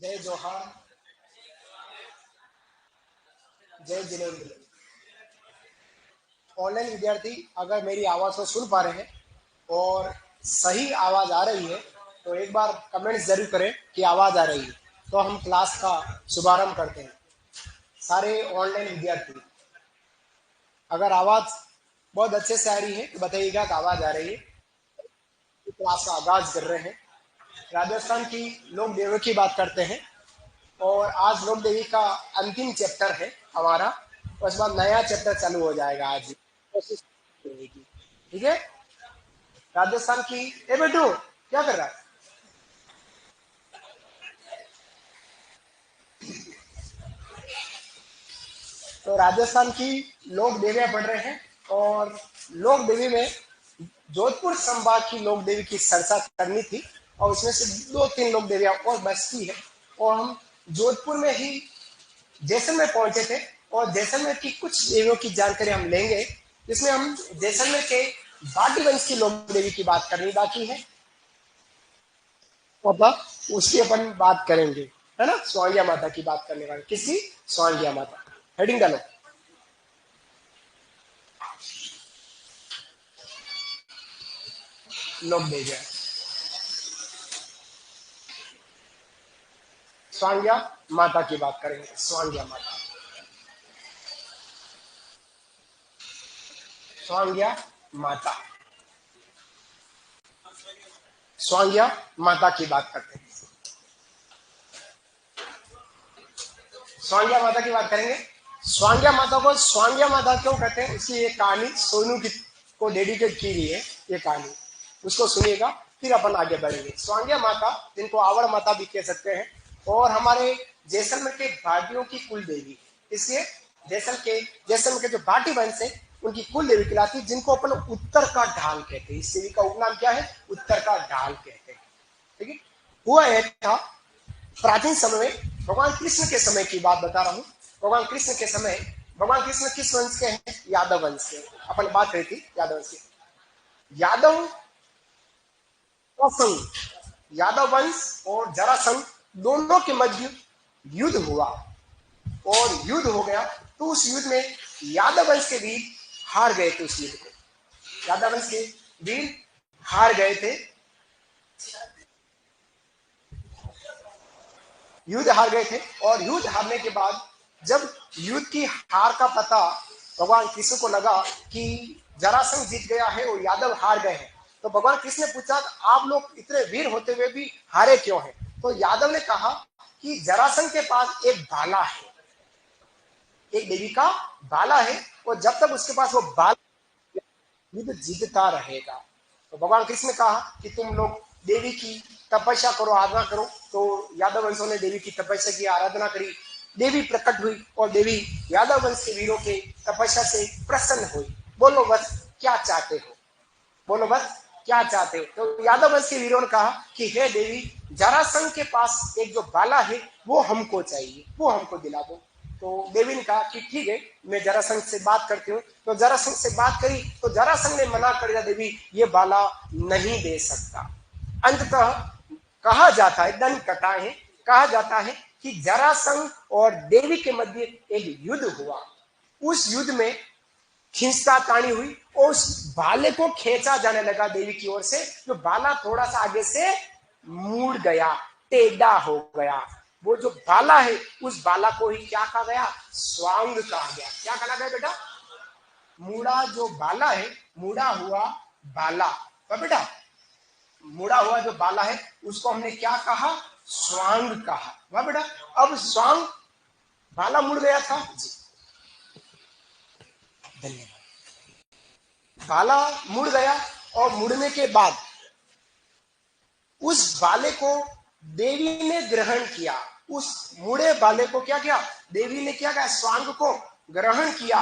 जय जोहार, जय जिनेन्द्र। ऑनलाइन विद्यार्थी अगर मेरी आवाज़ को सुन पा रहे हैं और सही आवाज़ आ रही है तो एक बार कमेंट जरूर करें कि आवाज़ आ रही है, तो हम क्लास का शुभारंभ करते हैं। सारे ऑनलाइन विद्यार्थी अगर आवाज़ बहुत अच्छे से आ रही है तो बताइएगा कि आवाज़ आ रही है, तो क्लास का आगाज कर रहे हैं। राजस्थान की लोक देवों की बात करते हैं और आज लोक देवी का अंतिम चैप्टर है हमारा। उसके बाद नया चैप्टर चालू हो जाएगा आज ही, कोशिश रहेगी। ठीक है। राजस्थान की ए बेटू क्या कर रहा है? तो राजस्थान की लोक देवियां पढ़ रहे हैं और लोक देवी में जोधपुर संभाग की लोक देवी की चर्चा करनी थी और उसमें से दो तीन लोक देवियां और बचती है। और हम जोधपुर में ही जैसलमेर पहुंचे थे और जैसलमेर की कुछ देवियों की जानकारी हम लेंगे, जिसमें हम जैसलमेर के बाटी वंश की लोक देवी की बात करनी बाकी है। मतलब उसकी अपन बात करेंगे, है ना। स्वांगिया माता की बात करने वाले, किसकी? स्वांगिया माता। हेडिंग डालो। लोक देवियां स्वांगिया माता की बात करेंगे। स्वांगिया माता, स्वांगिया माता, स्वांगिया माता की बात करते हैं। स्वांगिया माता की बात करेंगे। स्वांगिया माता को स्वांगिया माता क्यों कहते हैं, इसकी एक कहानी सोनू की को डेडिकेट की गई है। ये कहानी उसको सुनिएगा, फिर अपन आगे बढ़ेंगे। स्वांगिया माता, जिनको आवड़ माता भी कह सकते हैं, और हमारे जैसलमेर के भाटियों की कुल देवी। इसलिए जैसलमेर के जो भाटी वंश है उनकी कुल देवी कहलाती है, जिनको अपन उत्तर का ढाल कहते हैं। इस देवी का उपनाम क्या है? उत्तर का ढाल कहते हैं। ठीक है। हुआ यह था प्राचीन समय में, भगवान कृष्ण के समय की बात बता रहा हूँ। भगवान कृष्ण के समय, भगवान कृष्ण किस वंश के हैं? यादव वंश के। अपन बात करी थी यादव वंश की। यादव संघ, यादव वंश और जरासंघ दोनों के मध्य युद्ध हुआ और युद्ध हो गया। तो उस युद्ध में यादव वंश के वीर हार गए थे। उस युद्ध में यादव वंश के वीर हार गए थे, युद्ध हार गए थे। और युद्ध हारने के बाद जब युद्ध की हार का पता भगवान कृष्ण को लगा कि जरासंघ जीत गया है और यादव हार गए हैं, तो भगवान कृष्ण ने पूछा आप लोग इतने वीर होते हुए भी हारे क्यों हैं? तो यादव ने कहा कि जरासंघ के पास एक भाला है, एक देवी का भाला है, और जब तक उसके पास वो भाला युद्ध जीतता रहेगा। तो भगवान कृष्ण ने कहा कि तुम लोग देवी की तपस्या करो, आराधना करो। तो यादव वंशों ने देवी की तपस्या की, आराधना करी। देवी प्रकट हुई और देवी यादव वंश के वीरों के तपस्या से प्रसन्न हुई। बोलो बस क्या चाहते हो, बोलो बस क्या चाहते हो। तो यादव वंश के वीरों ने कहा कि हे देवी, जरासंघ के पास एक जो भाला है वो हमको चाहिए, वो हमको दिला दो। तो देवी ने कहा कि ठीक है, मैं जरासंघ से बात करती हूँ। तो जरासंघ से बात करी तो जरासंघ ने मना कर दिया, देवी ये भाला नहीं दे सकता। अंततः कहा जाता है, दंड कथा है, कहा जाता है कि जरासंघ और देवी के मध्य एक युद्ध हुआ। उस युद्ध में खींचता तानी हुई और उस भाले को खींचा जाने लगा देवी की ओर से। जो भाला थोड़ा सा आगे से मुड़ गया, टेढ़ा हो गया। वो जो भाला है उस भाला को ही क्या कहा गया? स्वांग कहा गया। क्या कहा गया बेटा? मुड़ा जो भाला है, मुड़ा हुआ भाला, बेटा मुड़ा हुआ जो भाला है उसको हमने क्या कहा? स्वांग कहा। वाह बेटा। अब स्वांग, भाला मुड़ गया था जी, धन्यवाद। भाला मुड़ गया और मुड़ने के बाद उस भाले को देवी ने ग्रहण किया। उस मुड़े भाले को क्या किया? देवी ने क्या किया? स्वांग को ग्रहण किया,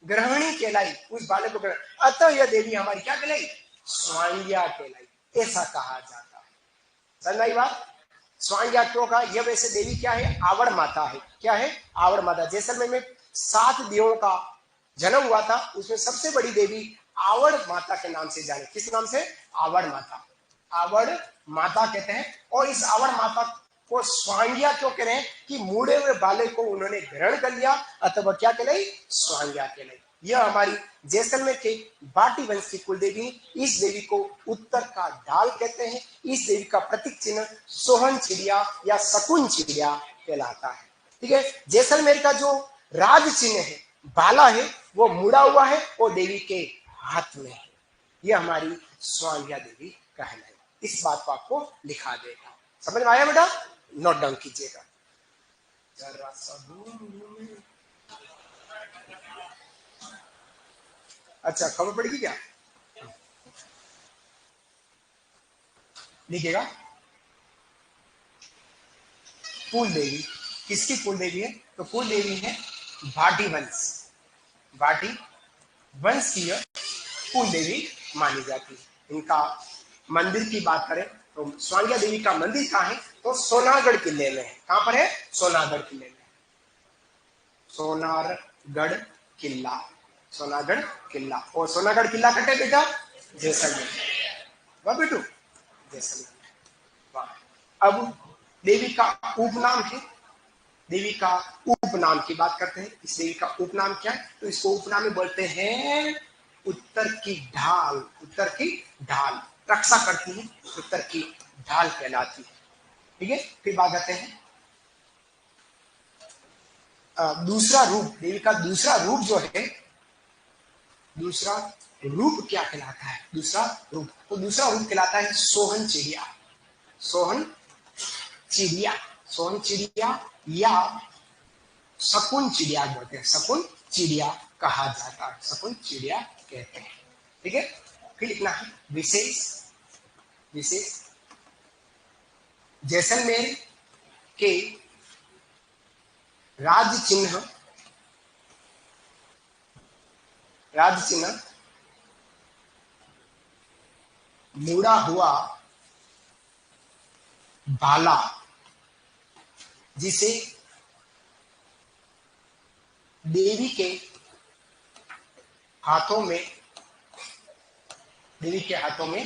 ग्रहणी कहलाई उस भाले को ग्रहण। अतः यह देवी हमारी क्या कहलाई? स्वांग्या कहलाई, ऐसा कहा जाता है। समझ बात? स्वांग्या क्यों कहा? यह वैसे देवी क्या है? आवड़ माता है। क्या है? आवड़ माता। जैसलमेर में 7 देवों का जन्म हुआ था, उसमें सबसे बड़ी देवी आवड़ माता के नाम से जाने। किस नाम से? आवड़ माता। आवड़ माता कहते हैं। और इस आवड़ माता को स्वांग्या क्यों कह रहे हैं कि मुड़े हुए बाले को उन्होंने ग्रहण कर लिया अथवा क्या कहलाई, स्वांग्या कहलाई। यह हमारी जैसलमेर के बाटी वंश की कुल देवी। इस देवी को उत्तर का ढाल कहते हैं। इस देवी का प्रतीक चिन्ह सोहन चिड़िया या शकुन चिड़िया कहलाता है। ठीक है, जैसलमेर का जो राज चिन्ह है, बाला है, वो मुड़ा हुआ है और देवी के हाथ में है। यह हमारी स्वांग्या देवी कहलाई। इस बात को आपको लिखा देगा। समझ में आया बेटा? नोट डाउन कीजिएगा जरा सा। अच्छा, खबर पड़ गई क्या? लिखिएगा। कुल देवी किसकी कुल देवी है? तो कुल देवी है भाटी वंश। भाटी वंश की कुल देवी मानी जाती है। इनका मंदिर की बात करें तो स्वांग्या देवी का मंदिर कहाँ है? तो सोनारगढ़ किले में है। कहां पर है? सोनारगढ़ किले में। सोनारगढ़ किला, सोनारगढ़ किला। और सोनारगढ़ किला कटे बेटा जैसलमेर। वाह बेटू, जैसलमेर। वाह। अब देवी का उपनाम है। देवी का उपनाम की बात करते हैं। इस देवी का उपनाम क्या है? तो इसको उपनाम में बोलते हैं उत्तर की ढाल। उत्तर की ढाल रक्षा करती है, उत्तर की ढाल कहलाती है। ठीक है, फिर बात करते हैं दूसरा रूप। देवी का दूसरा रूप जो है, दूसरा रूप क्या कहलाता है? दूसरा रूप, तो दूसरा रूप कहलाता है सोहन चिड़िया। सोहन चिड़िया, सोहन चिड़िया या शकुन चिड़िया बोलते हैं। शकुन चिड़िया कहा जाता है, शकुन चिड़िया कहते हैं। ठीक है, फिर लिखना है विशेष। विशेष जैसलमेर के राज चिन्ह, राज चिन्ह मुड़ा हुआ भाला, जिसे देवी के हाथों में, देवी के हाथों में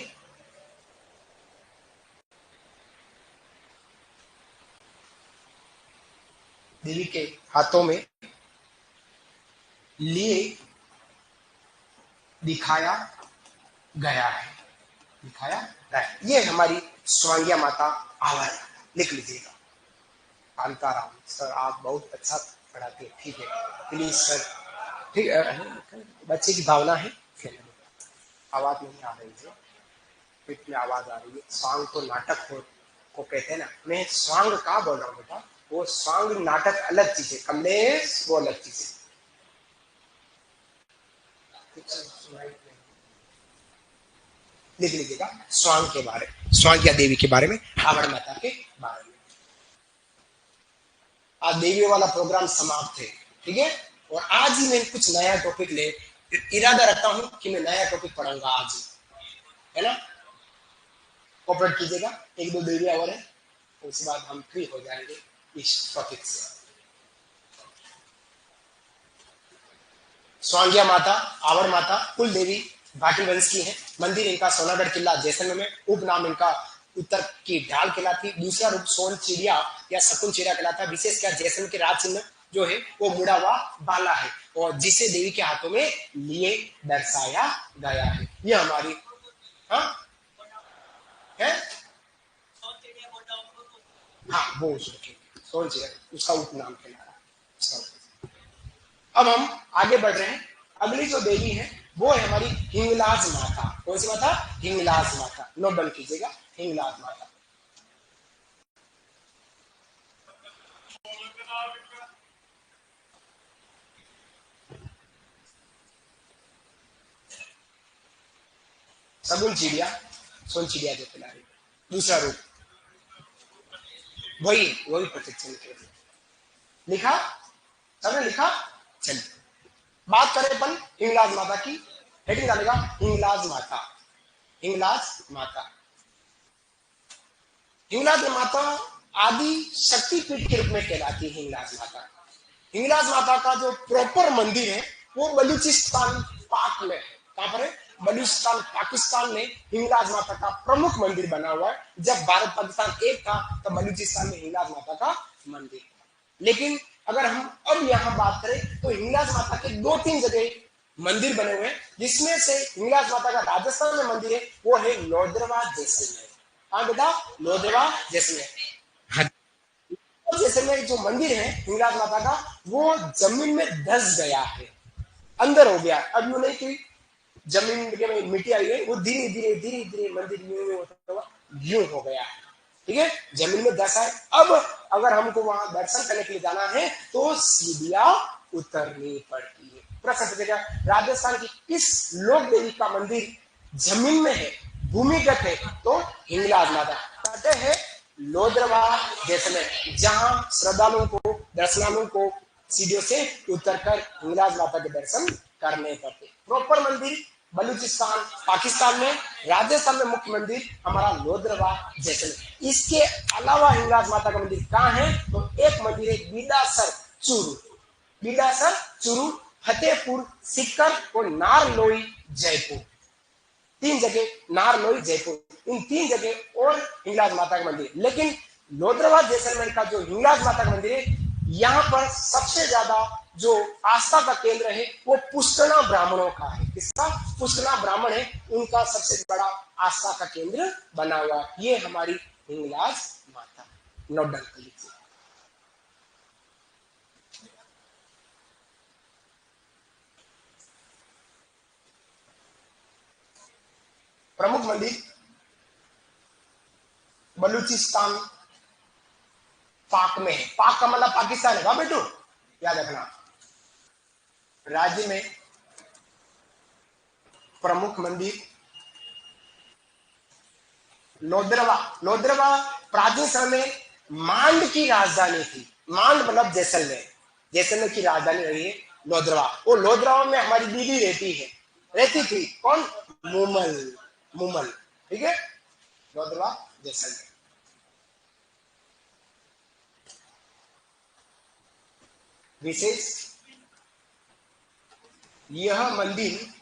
देवी के हाथों में लिए दिखाया गया है। दिखाया गया है। ये हमारी स्वांग्या माता आवर। लिख लीजिएगा। कांताराम सर, आप बहुत अच्छा पढ़ाते हैं। ठीक है, प्लीज सर। ठीक है, बच्चे की भावना है। आवाज नहीं आ रही है, पेट में आवाज आ रही है। स्वांग तो नाटक को कहते हैं ना। मैं स्वांग का बोल रहा हूँ बेटा, वो स्वांग नाटक अलग चीज है, कमलेश वो अलग चीज है। लिख लीजिएगा स्वांग के बारे में, स्वांग्या देवी के बारे में, आवर माता के बारे में। आज देवी वाला प्रोग्राम समाप्त है। ठीक है, और आज ही मैं कुछ नया टॉपिक ले इरादा रखता हूं कि मैं नया टॉपिक पढ़ाऊंगा आज ही, है ना? कोऑपरेट कीजिएगा। एक दो देवी और है, उसके बाद हम फ्री हो जाएंगे इस टॉपिक से। स्वांग्या माता, आवर माता, कुल देवी भाटी वंश की है। मंदिर इनका सोनागढ़ किला जैसलमेर में। उपनाम इनका उत्तर की ढाल कहलाती। दूसरा रूप सोन चिड़िया या शकुन चिड़िया कहलाता है। विशेष क्या, जैसलमेर के राज चिन्ह जो है वो मुड़ा हुआ बाला है और जिसे देवी के हाथों में लिए दर्शाया गया है। ये हमारी है। हाँ, वो सोन चिड़िया उसका उपनाम कहलाता है। अब हम आगे बढ़ रहे हैं। अगली जो देवी है वो है हमारी हिंगलाज माता। कौन सी माता? हिंगलाज माता। नोट डाउन कीजिएगा, हिंगलाज माता। शगुन चिड़िया, सोन चिड़िया जो खिला रही। दूसरा रूप वही प्रोटेक्शन के लिखा, सबने लिखा। चलिए बात करें अपन हिंगलाज माता की। हेडिंग डालेगा हिंगलाज माता। हिंगलाज माता, हिंगलाज माता आदि शक्तिपीठ के रूप में कहलाती है। हिंगलाज माता, हिंगलाज माता का जो प्रॉपर मंदिर है वो बलूचिस्तान पाक में है। कहां पर है? बलूचिस्तान पाकिस्तान में हिंगलाज माता का प्रमुख मंदिर बना हुआ है। जब भारत पाकिस्तान एक था तो बलूचिस्तान में हिंगलाज माता का मंदिर। लेकिन अगर हम अब यहाँ बात करें तो हिंगलाज माता के 2-3 जगह मंदिर बने हुए हैं, जिसमें से हिंगलाज माता का राजस्थान में मंदिर है, वो है लोधरवा जैसलमेर। हाँ बेटा, लोधरवा जैसलमेर। जैसलमेर जो मंदिर है हिंगलाज माता का, वो जमीन में धस गया है, अंदर हो गया। अब यूं नहीं कि जमीन में मिट्टी आई है, वो धीरे धीरे धीरे धीरे मंदिर यूं होता हुआ यूं हो गया है। ठीक है, जमीन में धसा है। अब अगर हमको वहां दर्शन करने के लिए जाना है तो सीढ़ियां उतरनी पड़ती है। प्रश्न पूछेगा, राजस्थान की किस लोक देवी का मंदिर जमीन में है, भूमिगत है? तो हिंगलाज माता कहते हैं लोधरवा जैसलमेर, जहां श्रद्धालुओं को, दर्शनालुओं को सीढ़ियों से उतरकर हिंगलाज माता के दर्शन करने पड़ते। प्रॉपर मंदिर बलूचिस्तान पाकिस्तान में, राजस्थान में मुख्य मंदिर हमारा लोधरवा जैसलमेर। इसके अलावा हिंगलाज माता का मंदिर कहाँ है? तो एक मंदिर है बीडासर चूरू, बीडासर चूरू, फतेहपुर सीकर और नारलोई जयपुर। 3 जगह, नारलोई जयपुर, इन 3 जगह और हिंगलाज माता का मंदिर। लेकिन लोधरवा जैसलमेर का जो हिंगलाज माता का मंदिर है, यहाँ पर सबसे ज्यादा जो आस्था का केंद्र है वो पुष्टना ब्राह्मणों का है। किसका? पुष्टना ब्राह्मण है, उनका सबसे बड़ा आस्था का केंद्र बना हुआ। ये हमारी हिंगलाज माता। नोट डाउन कर लीजिए। प्रमुख मंदिर बलूचिस्तान पाक में है। पाक का मतलब पाकिस्तान है बेटू, याद रखना। राज्य में प्रमुख मंदिर लोधरवा। लोधरवा प्राचीन समय में मांड की राजधानी थी। मांड मतलब जैसलमेर, जैसलमेर की राजधानी रही है लोधरवा। वो लोधरवा में हमारी दीदी रहती थी। कौन? मुमल, मुमल। ठीक है, लोधरवा जैसलमेर। विशेष, यह मंदिर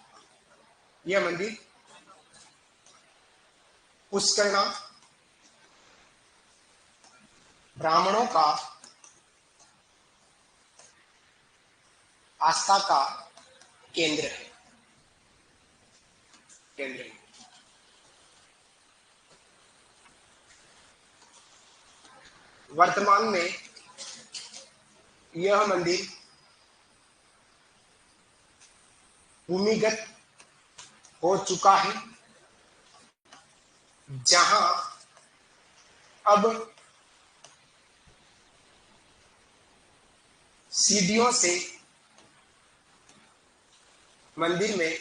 पुष्करणा ब्राह्मणों का आस्था का केंद्र है। वर्तमान में यह मंदिर भूमिगत हो चुका है, जहां अब सीढ़ियों से मंदिर में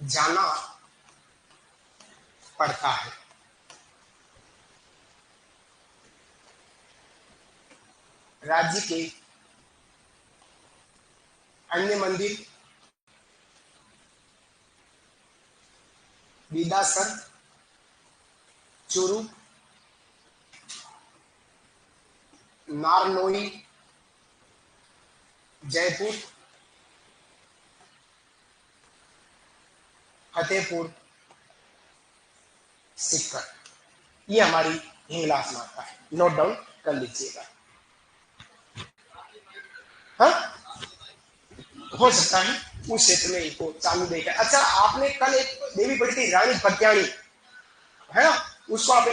जाना पड़ता है। राज्य के अन्य मंदिर बीडासर चूरू, नारनोई जयपुर, फतेहपुर सीकर, ये हमारी हिंगलाज माता है। नोट डाउन कर लीजिएगा। हाँ, हो सकता है उस क्षेत्र में इनको चालू देकर। अच्छा, आपने कल एक देवी पढ़ी थी रानी भट्याणी, है ना? उसको आप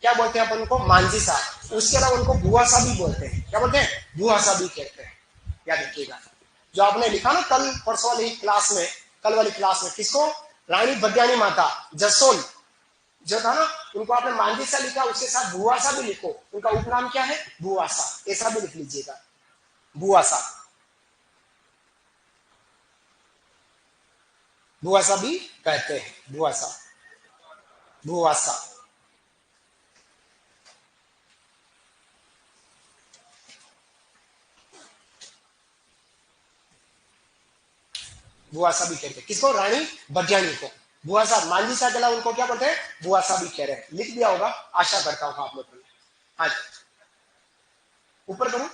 क्या बोलते हैं? अपन उनको मांझी सा, उसके अलावा उनको बुआ सा भी बोलते हैं। क्या बोलते हैं? बुआ सा भी कहते हैं। याद रखिएगा। जो आपने लिखा ना कल परसों वाली क्लास में, कल वाली क्लास में, किसको? रानी भट्याणी माता जसोल जो था ना, उनको आपने मांझी सा लिखा, उसके साथ बुआ सा भी लिखो। उनका उपनाम क्या है? बुआ सा, ऐसा भी लिख लीजिएगा, बुआ सा। बुआसा भी कहते हैं, बुआसा, बुआसा। बुआसा भी कहते हैं किसको? रानी भट्याणी को। बुआसा, मांझी सा के उनको क्या बोलते हैं? बुआसा भी कह रहे हैं। लिख दिया होगा, आशा करता हूं आप लोगों ने। हाँ, ऊपर करूं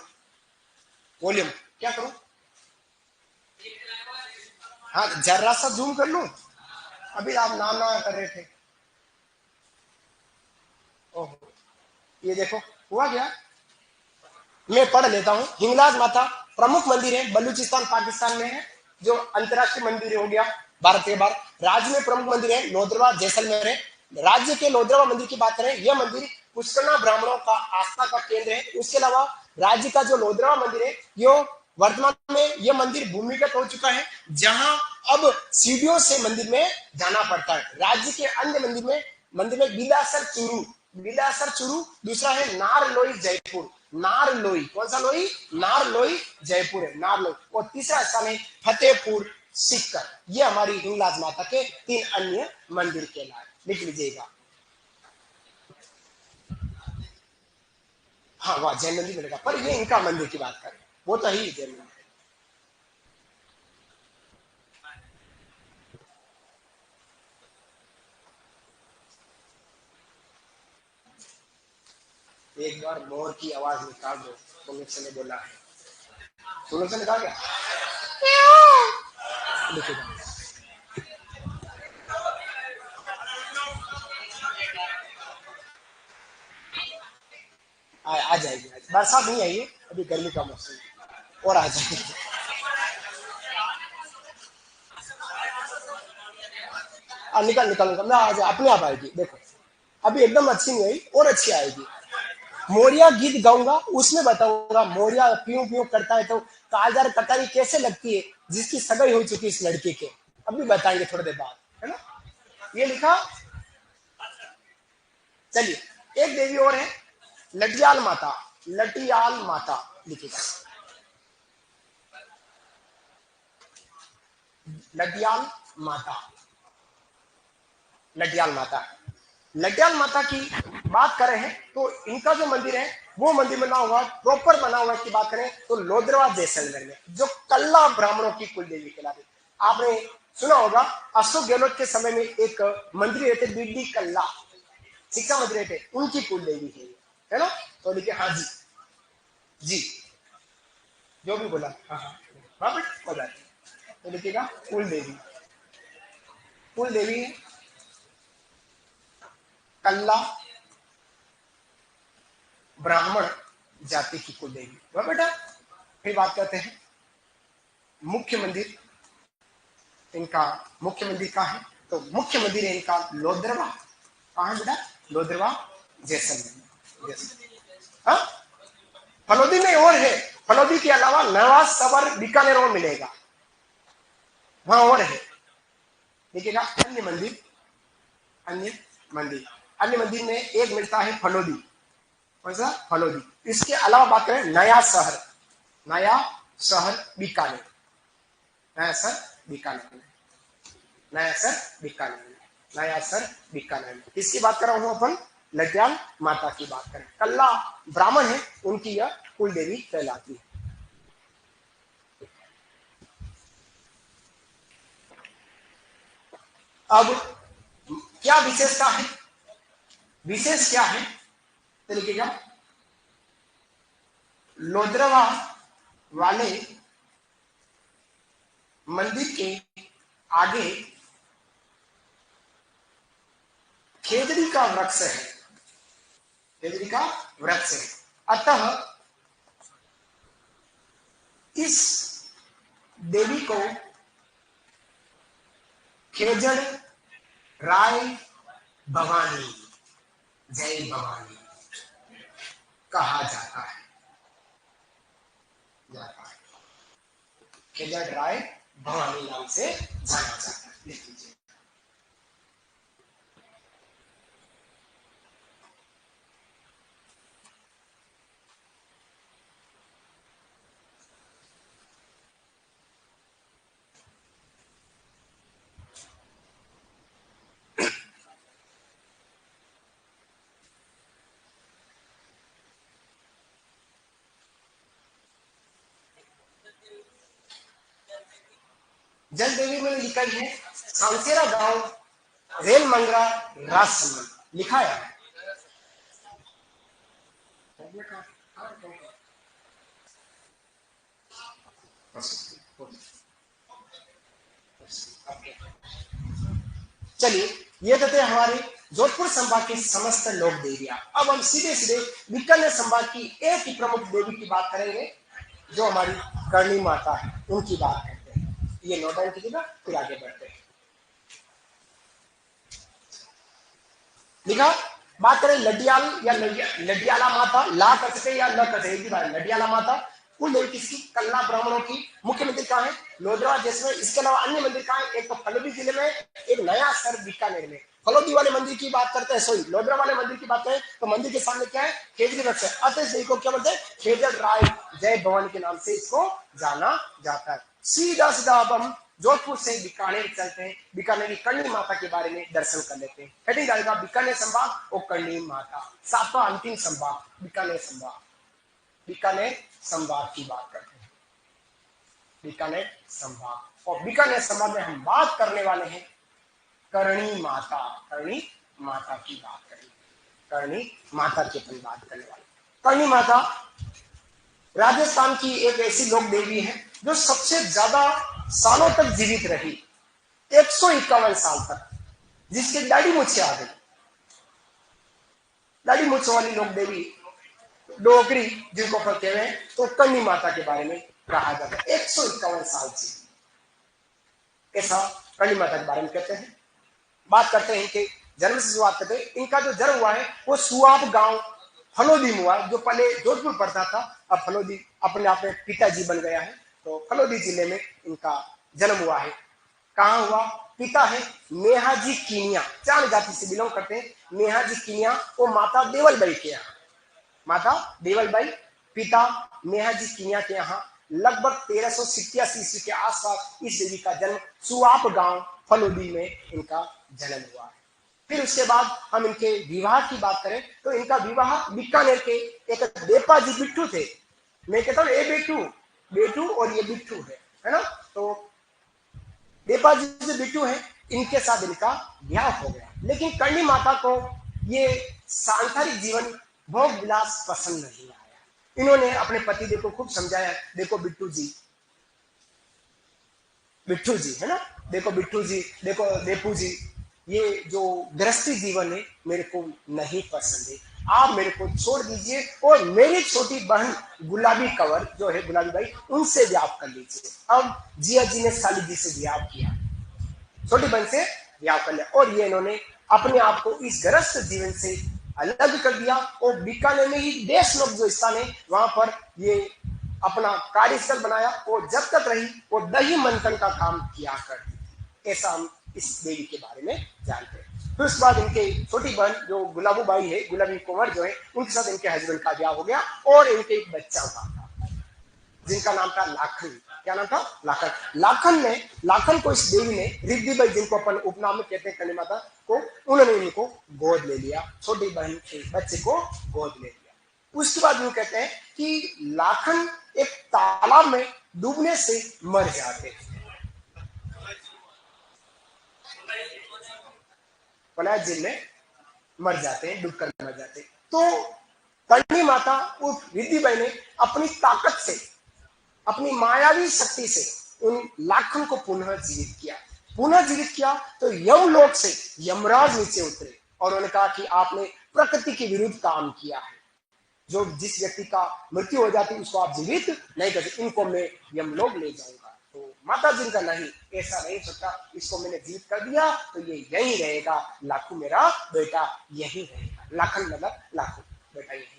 वॉल्यूम? क्या करूं? हाँ जरा सा जूम कर लूं, अभी आप ना कर रहे थे। ओहो, ये देखो हुआ क्या, मैं पढ़ लेता हूँ। हिंगलाज माता प्रमुख मंदिर है, बलूचिस्तान पाकिस्तान में है, जो अंतरराष्ट्रीय मंदिर हो गया भारत के बाहर। राज्य में प्रमुख मंदिर है लोधरवा जैसलमेर है। राज्य के लोधरवा मंदिर की बात करें, यह मंदिर पुष्करना ब्राह्मणों का आस्था का केंद्र है। उसके अलावा राज्य का जो लोधरवा मंदिर है, यो वर्तमान में यह मंदिर भूमिगत हो चुका है, जहां अब सीढ़ियों से मंदिर में जाना पड़ता है। राज्य के अन्य मंदिर में बिलासर चूरू, बिलासर चूरू, दूसरा है नारलोई जयपुर, नारलोई, कौन सा लोई, नारलोई जयपुर है, नारलोई। और तीसरा स्थान है फतेहपुर सीकर। ये हमारी हिंगलाज माता के 3 अन्य मंदिर के नाम लिख लीजिएगा। हाँ वह जैन मंदिर मिलेगा, पर ये इनका मंदिर की बात करें, वो तो ही जैन मंदिर। एक बार मोर की आवाज निकाल दो, सुनोक्स ने बोला है। सुनोक्स ने कहा क्या, लिखेगा। आ जाएगी, बरसात नहीं आई है अभी, गर्मी का मौसम है, और आ जाएगी। निकल निकल निकल मैं आ जाए, अपने आप आएगी, देखो अभी एकदम अच्छी नहीं आई, और अच्छी आएगी। मोरिया गीत गाऊंगा, उसमें बताऊंगा मोरिया प्यूं प्यूं करता है तो कालजार कटारी कैसे लगती है, जिसकी सगाई हो चुकी इस लड़के के, अभी बताएंगे थोड़ी देर बाद, है ना। ये लिखा। चलिए एक देवी और है, लटियाल माता, लटियाल माता लिखिएगा, लटियाल माता, लटियाल माता। लटियाल माता की बात करें हैं तो इनका जो मंदिर है, वो मंदिर बना हुआ प्रॉपर बना हुआ की बात करें तो लोधरवा जैसलमेर में, जो कल्ला ब्राह्मणों की कुल देवी कहलाती। आपने सुना होगा अशोक गहलोत के समय में एक मंत्री रहते बीडी कल्ला, शिक्षा मंत्री रहते, उनकी कुल देवी है ना। तो लिखे हाँ जी, जी जो भी बोला, हाँ हाँ हाँ बेटा हो जाती। तो लिखिएगा कुल देवी, कुल देवी कल्ला ब्राह्मण जाति की कुल देवी, वह बेटा। फिर बात करते हैं मुख्य मंदिर, इनका मुख्य मंदिर कहाँ है, तो मुख्य मंदिर है इनका लोधरवा, कहाँ है बेटा, लोधरवा जैसलमेर, हाँ फलोदी में और है, फलोदी के अलावा नवा सबर बीकानेर और मिलेगा, वहां और है। देखिएगा अन्य मंदिर, अन्य मंदिर, अन्य मंदिर में एक मिलता है फलोदी, कौन सा, फलोदी। इसके अलावा बात करें नया शहर, नया शहर बीकानेर, नया शहर बीकानेर, नया सर बीकानेर, नया सर बीकानेर। इसकी बात कर रहा हूं अपन, लटियाल माता की बात करें, कल्ला ब्राह्मण है, उनकी यह कुल देवी कहलाती है। अब क्या विशेषता है, विशेष क्या है, तो लिखिएगा लोधरवा वाले मंदिर के आगे खेजड़ी का वृक्ष है, खेजड़ी का वृक्ष है। अतः इस देवी को खेजड़ राय भवानी, जय भवानी कहा जाता है, जाता है। खेजड़ राय भवानी नाम से जाना जाता है, लिख लीजिए। जल देवी में लिखा है सांसेरा गांव, रेल मंगरा, राजसमंद लिखा है। चलिए, ये तो थे हमारे जोधपुर संभाग की समस्त लोक देवियां। अब हम सीधे सीधे बीकानेर संभाग की एक ही प्रमुख देवी की बात करेंगे, जो हमारी करणी माता है, उनकी बात करते हैं। ये नोट डाउन कीजिएगा, फिर आगे बढ़ते हैं। लिखा, बात करें लडियाल या लडियाला माता, ला कर सकते या ल कर सकते, लडियाला माता कुल देवी किसकी? कल्ला ब्राह्मणों की। मुख्य मंदिर कहाँ है? लोधरा जैसलमेर। इसके अलावा अन्य मंदिर कहाँ है? एक तो फलोदी जिले में, एक नया शहर बीकानेर में। फलोदी वाले मंदिर की बात करते हैं, सॉरी लोधरा वाले मंदिर की बात करें तो मंदिर के सामने क्या है? खेजड़ी वृक्ष है। अतः देवी को क्या बोलते हैं? खेजड़ राय जय भवानी के नाम से इसको जाना जाता है। सीधा सीधा अब हम जोधपुर से बीकानेर चलते हैं, बीकानेर की करणी माता के बारे में दर्शन कर लेते हैं। हेडिंग डालेगा बीकानेर संभाग और करणी माता, सातवां अंतिम संभाग बीकानेर संभाग। बीकानेर संभाग की बात करते हैं, बीकानेर संभाग। और बीकानेर संभाग में हम बात करने वाले हैं करणी माता, करणी माता की बात करेंगे, करणी माता की अपन बात करने वाले। करणी माता राजस्थान की एक ऐसी लोक देवी है जो सबसे ज्यादा सालों तक जीवित रही, 151 साल तक, जिसके दाढ़ी मुझसे आ गई। दाढ़ी मुझ वाली लोक देवी डोगरी जिनको कहते हैं, तो करणी माता के बारे में कहा जाता है। 151 साल से ऐसा करणी माता के बारे में कहते हैं। बात करते हैं इनके जन्म से शुरुआत करते हैं। इनका जो जन्म हुआ है वो सुआब गांव फलोदी में हुआ, जो पहले जोधपुर पड़ता था, अब फलोदी अपने आप में पिताजी बन गया है, तो फलोदी जिले में इनका जन्म हुआ है। कहाँ हुआ? पिता है नेहाजी कीनिया, चांद जाति से बिलोंग करते हैं, नेहाजी कीनिया। वो माता देवलबाई के यहाँ, माता देवलबाई, पिता नेहाजी कीनिया के यहाँ लगभग 1387 ईस्वी के आसपास इस देवी का जन्म सुआप गांव फलोदी में इनका जन्म हुआ है। फिर उसके बाद हम इनके विवाह की बात करें तो इनका विवाह बीकानेर के एक देपा जी बिट्टू थे। मैं कहता हूँ ए बेटू, बेटू और ये बिट्टू है ना, तो देपा जी जो बिट्टू है, इनके साथ इनका ब्याह हो गया। लेकिन करणी माता को ये सांसारिक जीवन भोग विलास पसंद नहीं आया। इन्होंने अपने पति देव को खूब समझाया, देखो बिट्टू जी, बिट्टू जी है ना, देखो बिट्टू जी, देखो देपू जी, ये जो गृहस्थी जीवन है मेरे को नहीं पसंद है, आप मेरे को छोड़ दीजिए और मेरी छोटी बहन गुलाबी कंवर जो है, गुलाबी बाई, उनसे ब्याह कर लीजिए। अब जिया जी ने साली जी से ब्याह किया, छोटी बहन से ब्याह कर लिया, और ये इन्होंने अपने आप को इस गृहस्थ जीवन से अलग कर दिया और बीकानेर में ही देशनोक जो स्थान है वहां पर ये अपना कार्यस्थल बनाया और जब तक रही वो दही मंथन का काम किया करती। ऐसा हम इस देवी के बारे में जानते हैं। फिर उसके बाद इनके छोटी बहन जो गुलाबू बाई है, गुलाबी कुंवर जो है, उनके साथ इनके हस्बैंड का ब्याह हो गया और इनके एक बच्चा हुआ था जिनका नाम था लाखन। क्या नाम था? लाखन। लाखन को इस देवी ने, रिद्धि बाई जिनको अपन उपनाम में कहते हैं करणी माता को, उन्होंने इनको गोद ले लिया, छोटी बहन के बच्चे को गोद ले लिया। उसके बाद वो कहते हैं कि लाखन एक तालाब में डूबने से मर जाते हैं, पलायत जेल में मर जाते हैं, डूबकर मर जाते हैं। तो करणी माता उस रिद्धि बाई ने अपनी ताकत से, अपनी मायावी शक्ति से उन लाखन को पुनः जीवित किया। तो यमलोक से यमराज नीचे उतरे और उन्होंने कहा कि आपने प्रकृति के विरुद्ध काम किया है, जो जिस व्यक्ति का मृत्यु हो जाती है उसको आप जीवित नहीं करते, इनको मैं यमलोक ले जाऊंगा। तो माता जी का नहीं, ऐसा नहीं सकता, इसको मैंने जीवित कर दिया तो ये यही रहेगा, लाखू मेरा बेटा यही रहेगा, लाखन मतलब लाखू बेटा यही रहेगा।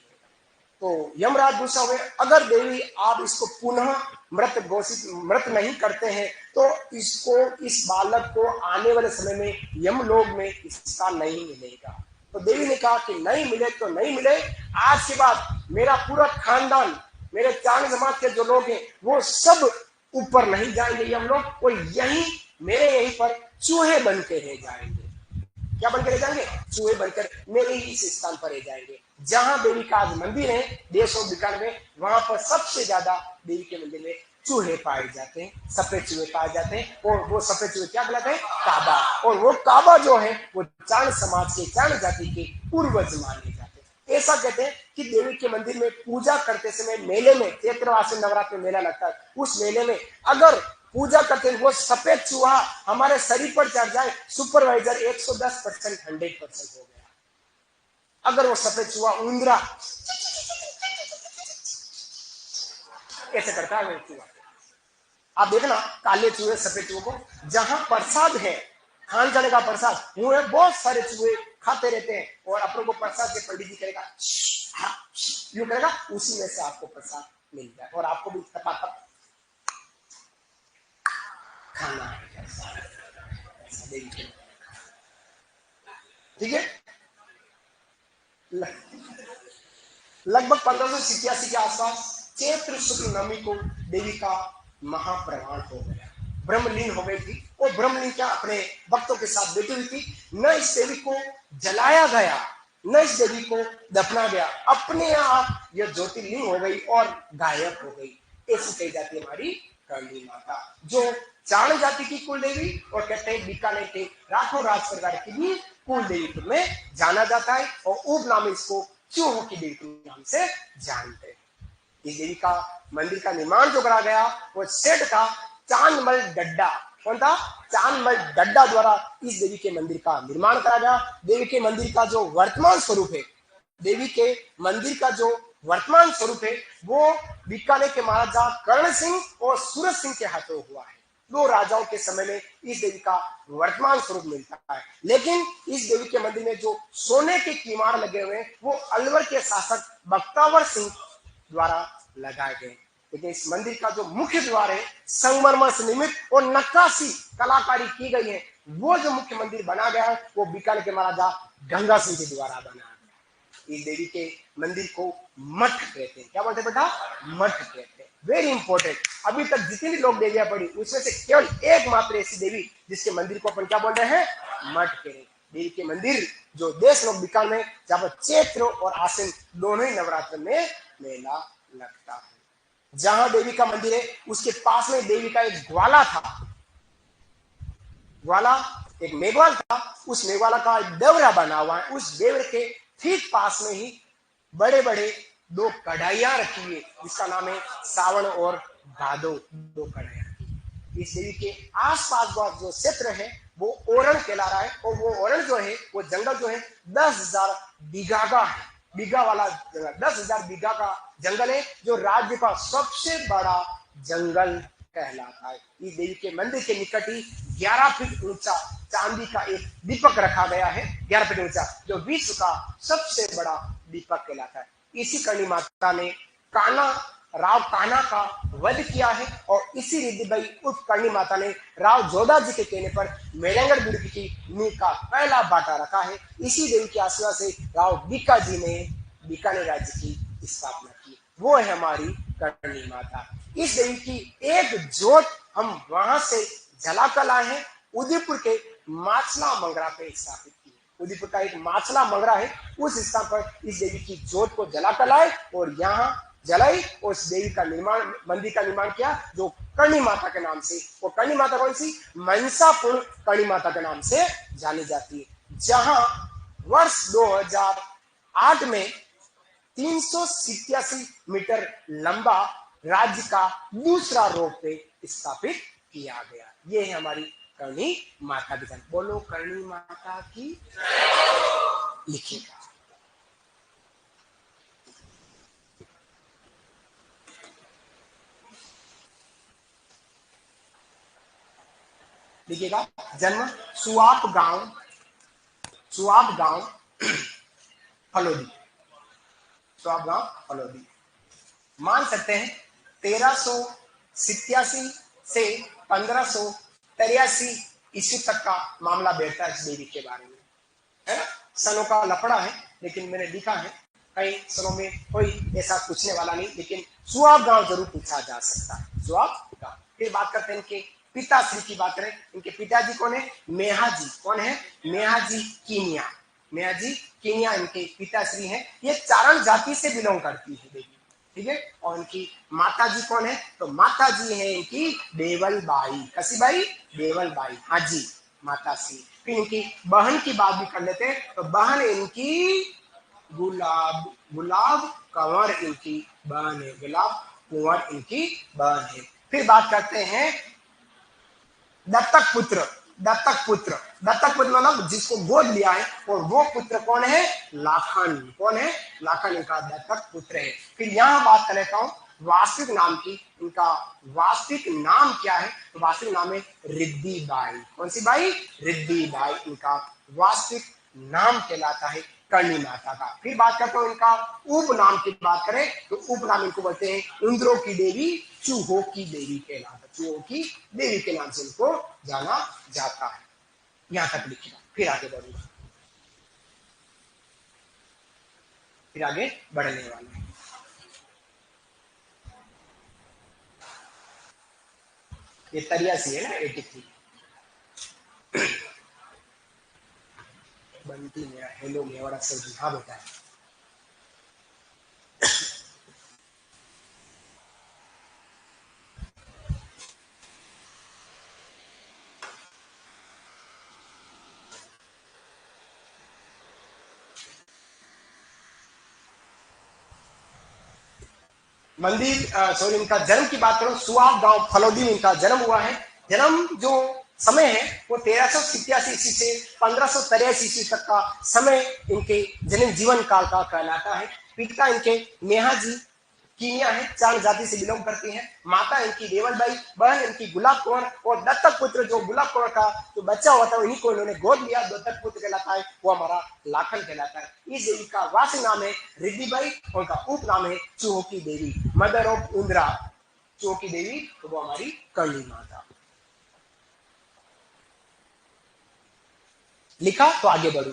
तो यमराज गुस्सा हुए, अगर देवी आप इसको पुनः मृत घोषित मृत नहीं करते हैं तो इसको, इस बालक को आने वाले समय में यमलोक में इसका नहीं मिलेगा। तो देवी ने कहा कि नहीं मिले तो नहीं मिले, आज के बाद मेरा पूरा खानदान, मेरे चांद समाज के जो लोग हैं वो सब ऊपर नहीं जाएंगे यमलोक, वो यहीं मेरे यहीं पर चूहे बन के रह जाएंगे। क्या बनकर रह जाएंगे? चूहे बनकर मेरे ही इस स्थान पर रह जाएंगे। जहां देवी का आज मंदिर है देश और बीकानेर में, वहां पर सबसे ज्यादा देवी के मंदिर में चूहे पाए जाते हैं, सफेद चूहे पाए जाते हैं। और वो सफेद चूहे क्या कहलाते हैं? काबा। और वो काबा जो है वो चांद समाज के, चांद जाति के पूर्वज माने जाते हैं। ऐसा कहते हैं कि देवी के मंदिर में पूजा करते समय मेले में, चैत्रवासी नवरात्र में मेला लगता है, उस मेले में अगर पूजा करते हैं, वो सफेद चूहा हमारे शरीर पर चढ़ जाए, सुपरवाइजर 110% 100% हो गया। अगर वो सफेद चूहा उंदरा ऐसे करता है वो चूहा, आप देखना काले चूहे सफेद चूहे को, जहां प्रसाद है, खान जाने का प्रसाद, वो है, बहुत सारे चूहे खाते रहते हैं और अपनों को प्रसाद के पंडित जी करेगा यूं करेगा, उसी में से आपको प्रसाद मिल जाए और आपको भी थपाथप खाना है। ठीक है, लगभग 1587 के आसपास चैत्र शुक्ल नवमी को देवी का महाप्रवाण हो गया, ब्रह्मलीन हो गई थी। और ब्रह्मलीन क्या अपने भक्तों के साथ बैठी हुई थी, न इस देवी को जलाया गया न इस देवी को दफना गया, अपने आप यह ज्योतिर्लिंग हो गई और गायब हो गई। ऐसी कही जाती है हमारी करणी माता, जो चाण जाति की कुल देवी और कहते हैं बीकानेर के राठौर राज परिवार की भी कुल देवी में जाना जाता है और उपनाम इसको चूहों की देवी के नाम से जानते हैं। इस देवी का मंदिर का निर्माण जो करा गया वो सेठ था चांदमल डड्डा। कौन था? चांदमल डड्डा द्वारा इस देवी के मंदिर का निर्माण करा गया। देवी के मंदिर का जो वर्तमान स्वरूप है, देवी के मंदिर का जो वर्तमान स्वरूप है वो बीकानेर के महाराजा कर्ण सिंह और सूरज सिंह के हाथों हुआ है। दो राजाओं के समय में इस देवी का वर्तमान स्वरूप मिलता है। लेकिन इस देवी के मंदिर में जो सोने के कीमाड़ लगे हुए हैं वो अलवर के शासक बख्तावर सिंह द्वारा लगाए गए। लेकिन इस मंदिर का जो मुख्य द्वार है संगमरमर से निर्मित और नक्काशी कलाकारी की गई है, वो जो मुख्य मंदिर बना गया है वो बीकानेर के महाराजा गंगा सिंह के द्वारा बना गया। इस देवी के मंदिर को मठ कहते हैं। क्या बोलते हैं बेटा? मठ कहते हैं। Very important. अभी तक जितनी भी लोग देवियां पड़ी उसमें से केवल एकमात्र ऐसी देवी जिसके मंदिर को अपन क्या बोल रहे हैं? मठ कह रहे हैं। देवी के मंदिर जो देश लोग बीकानेर में, जहां पर चैत्र और आश्विन दोनों ही नवरात्र में मेला लगता है। जहां देवी का मंदिर है उसके पास में देवी का एक ग्वाला था, ग्वाला एक मेघवाल था। उस मेघवाला का एक देवरा बना हुआ है। उस देवर के ठीक पास में ही बड़े बड़े दो कढ़ाइयां रखी हुई है जिसका नाम है सावन और भादो। दो कढ़ाइयां। इस देवी के आसपास जो क्षेत्र है वो ओरण कहला रहा है और वो ओरण जो है वो जंगल जो है 10,000 बीघा का है। बीघा वाला जंगल, 10,000 बीघा का जंगल है जो राज्य का सबसे बड़ा जंगल कहलाता है। इस देवी के मंदिर के निकट ही 11 फीट ऊंचा चांदी का एक दीपक रखा गया है, 11 फीट ऊंचा, जो विश्व का सबसे बड़ा दीपक कहलाता है। इसी करणी माता ने राव कान्हा का वध किया है और इसी रिद्धिबाई उर्फ करणी माता ने राव जोधा जी के कहने पर मेलंगड़ दुर्ग की नींव का पहला बाटा रखा है। इसी देवी के आशीर्वाद से राव बीका जी ने बीकानेर राज्य की स्थापना की। वो है हमारी करणी माता। इस देवी की एक जोत हम वहां से जला कर लाए हैं, उदयपुर के माचला मंगरा पे स्थापित की। उदयपुर का एक माचला मंगरा है, उस स्थान पर इस देवी की जोत को जला कर लाए और यहाँ जलाई और उस देवी का निर्माण, मंदिर का निर्माण किया जो करणी माता के नाम से। वो करणी माता कौन सी? मनसापूर्ण करणी माता के नाम से जानी जाती है। जहां वर्ष 2008 में 387 मीटर लंबा राज्य का दूसरा रोपवे स्थापित किया गया। ये है हमारी करणी माता की जन्म। बोलो करणी माता की। लिखिएगा। लिखिएगा। जन्म सुआप गांव फलोदी, सुआप गांव फलोदी। मान सकते हैं 1387 से 1583 ईस्वी तक का मामला बैठता है इस देवी के बारे में, है ना। सनों का लफड़ा है लेकिन मैंने लिखा है, कई सनों में कोई ऐसा पूछने वाला नहीं, लेकिन सुआब गांव जरूर पूछा जा सकता है। सुआब गांव। फिर बात करते हैं इनके पिताश्री की बात करें। इनके पिताजी कौन है? मेहाजी। कौन है? मेहाजी कीनिया। मेहाजी कीनिया इनके पिताश्री हैं। ये चारण जाति से बिलोंग करती है देवी, ठीक है। और इनकी माता जी कौन है? तो माता जी है इनकी देवल बाई। कसी बाई? देवल बाई। हाँ जी, माता श्री। फिर इनकी बहन की बात भी कर लेते हैं। तो बहन इनकी गुलाब कंवर इनकी बहन है। गुलाब कुंवर इनकी बहन है। फिर बात करते हैं दत्तक पुत्र, दत्तक पुत्र, दत्तक पुत्र मतलब जिसको गोद लिया है, और वो पुत्र कौन है? लाखन। कौन है? लाखन इनका दत्तक पुत्र है। फिर यहाँ बात कर लेता हूँ वास्तविक नाम की। इनका वास्तविक नाम क्या है? तो वास्तविक नाम है रिद्धि बाई। कौन सी बाई? रिद्धि बाई इनका वास्तविक नाम कहलाता है कर्णी माता का। फिर बात करता हूँ इनका उपनाम की बात करें तो उपनाम इनको बोलते हैं इंद्रों की देवी, चूहों की देवी कहलाता, चूहों की देवी के नाम से इनको जाना जाता है। यहां तक लिखिएगा, फिर आगे बढ़ूंगा, फिर आगे बढ़ने वाले हैं। ये 83 है ना, 83। बनती मेरा हेलो मेरा अक्सर जी, हाँ बेटा है। मंदिर सॉरी इनका जन्म की बात करूं, सुआब गांव फलोदी में इनका जन्म हुआ है। जन्म जो समय है वो 1387 ईस्वी से 1583 ईस्वी तक का समय इनके जन्म जीवन काल का कहलाता है। पिता इनके नेहा जी कीनिया है, चांद जाति से बिलोंग करती हैं। माता इनकी देवलबाई, बहन इनकी गुलाब कौर, और दत्तक पुत्र जो गुलाब कौर का जो बच्चा हुआ था इन्हीं को इन्होंने गोद लिया, दत्तक पुत्र कहलाता है, वो हमारा लाखन कहलाता है। इस देवी का वास्तविक नाम है रिद्धिबाई, उनका उप नाम है चूहों की देवी, मदर ऑफ इंदिरा। चूहों की देवी तो वो हमारी कर्णी माता। लिखा तो आगे बढ़ू,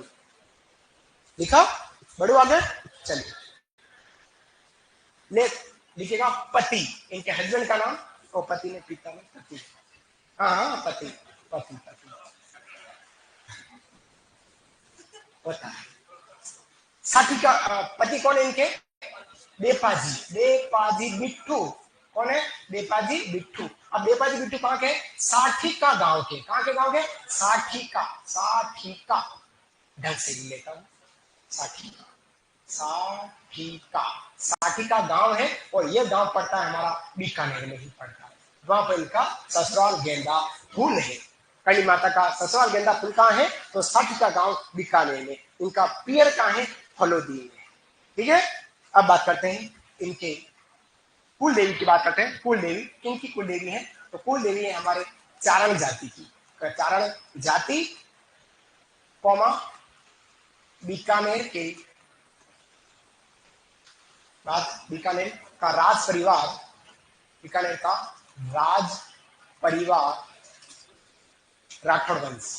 लिखा बढ़ू आगे, चलिए ले लिखेगा पति, इनके हस्बैंड का नाम, और पति ने पिता ने पति, हाँ हाँ पति, पति पति होता है। साथी का पति कौन है इनके? बेपाजी, बेपाजी बिट्टू। कौन है? बेपाजी बिट्टू। अब बेपाजी बिट्टू कहाँ के? साठी का गांव के। कहाँ के गांव के? साठी का, साठी का, ढंग से भी लेता हूँ, साठी का, साठी का, साठी का गांव है, और ये गांव पड़ता है हमारा बीकानेर में ही पड़ता है। वहां पर इनका ससुराल गेंदा फूल है। काली माता का ससुराल गेंदा फूल कहाँ है? तो साठी का गांव बीकानेर में। इनका पियर कहाँ है? फलोदी में। ठीक है, अब बात करते हैं इनके कुल देवी की बात करते हैं। कुल देवी किनकी कुल देवी है? तो कुल देवी है हमारे चारण जाति की। चारण जाति कौमा बीकानेर के बाद, बीकानेर का राज परिवार, बीकानेर का राज परिवार राठौड़ वंश,